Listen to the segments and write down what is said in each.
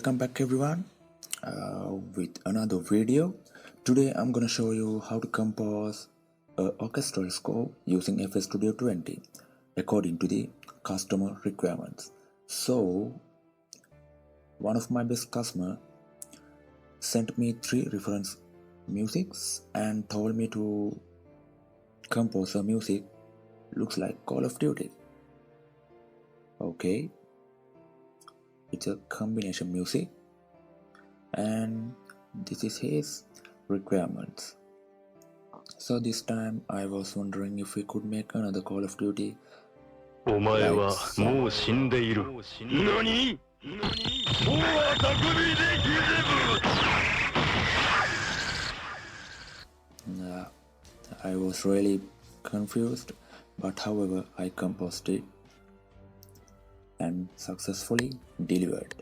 Welcome back everyone with another video. Today I'm gonna show you how to compose an orchestral score using FL Studio 20 according to the customer requirements. So one of my best customer sent me 3 reference musics and told me to compose a music looks like Call of Duty. Okay, it's a combination music and this is his requirements. So this time I was wondering if we could make another Call of Duty お前は like もう死んでいる。何？もうは匠でギゼブ。 I was really confused, but however I composed it and successfully delivered.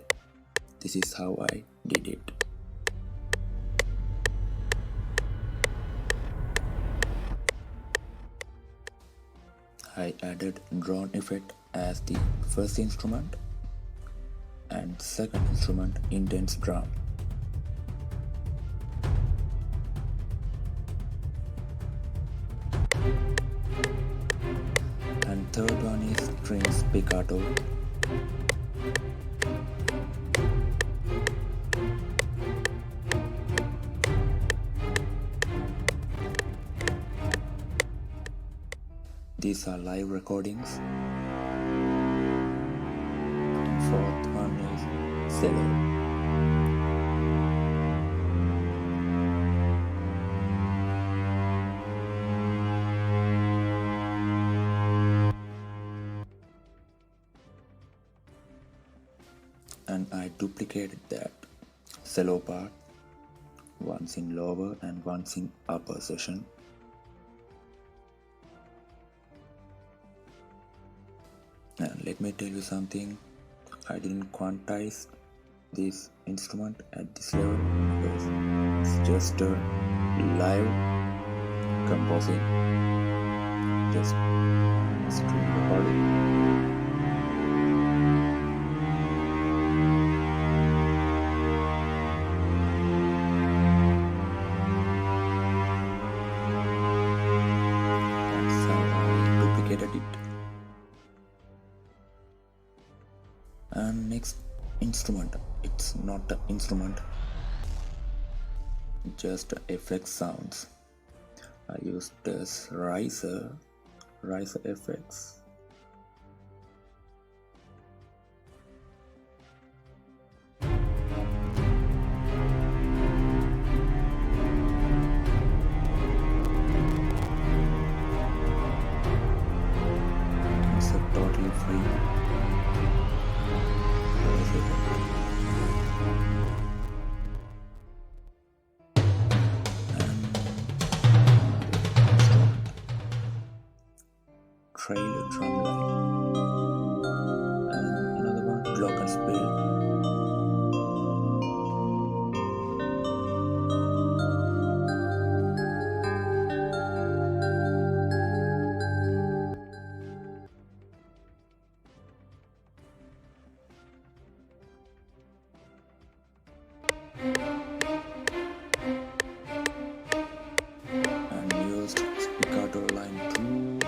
This is how I did it. I added drone effect as the first instrument and second instrument intense drum. And third one is strings piccato. These are live recordings. And fourth one is cello. And I duplicated that cello part once in lower and once in upper session. And let me tell you something, I didn't quantize this instrument at this level because it's just a live composing, just string recording. That's how I duplicated it. And next instrument, it's not an instrument, just FX sounds. I used this riser FX. It's a totally free. Trailer drum line and another one glockenspiel. And used spiccato line 2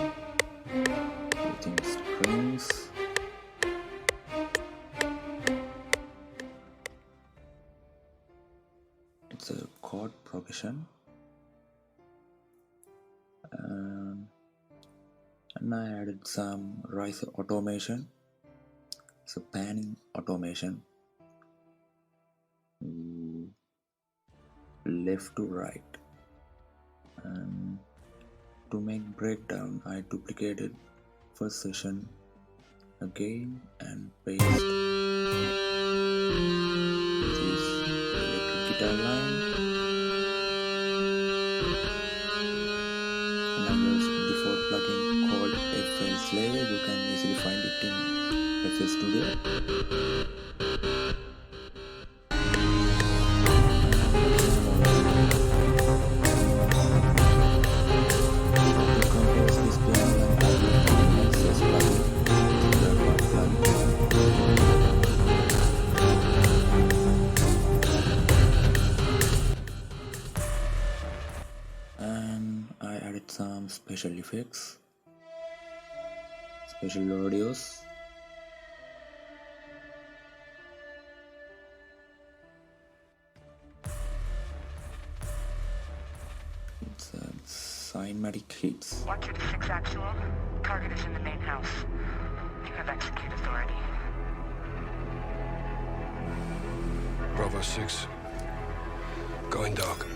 using strings. It's a chord progression. And I added some riser automation. It's a panning automation. Left to right. And to make breakdown, I duplicated first session again and paste this electric guitar line. And I use default plugin called FL Slave. You can easily find it in FL Studio. with some special effects, special audios. It's cinematic hits. Watcher to 6 actual. Target is in the main house. You have execute authority. Bravo 6. Going dark.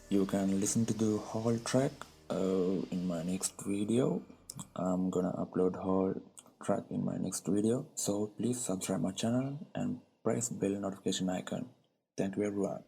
You can listen to the whole track in my next video. I'm gonna upload whole track in my next video, so please subscribe my channel and press bell notification icon. Thank you everyone.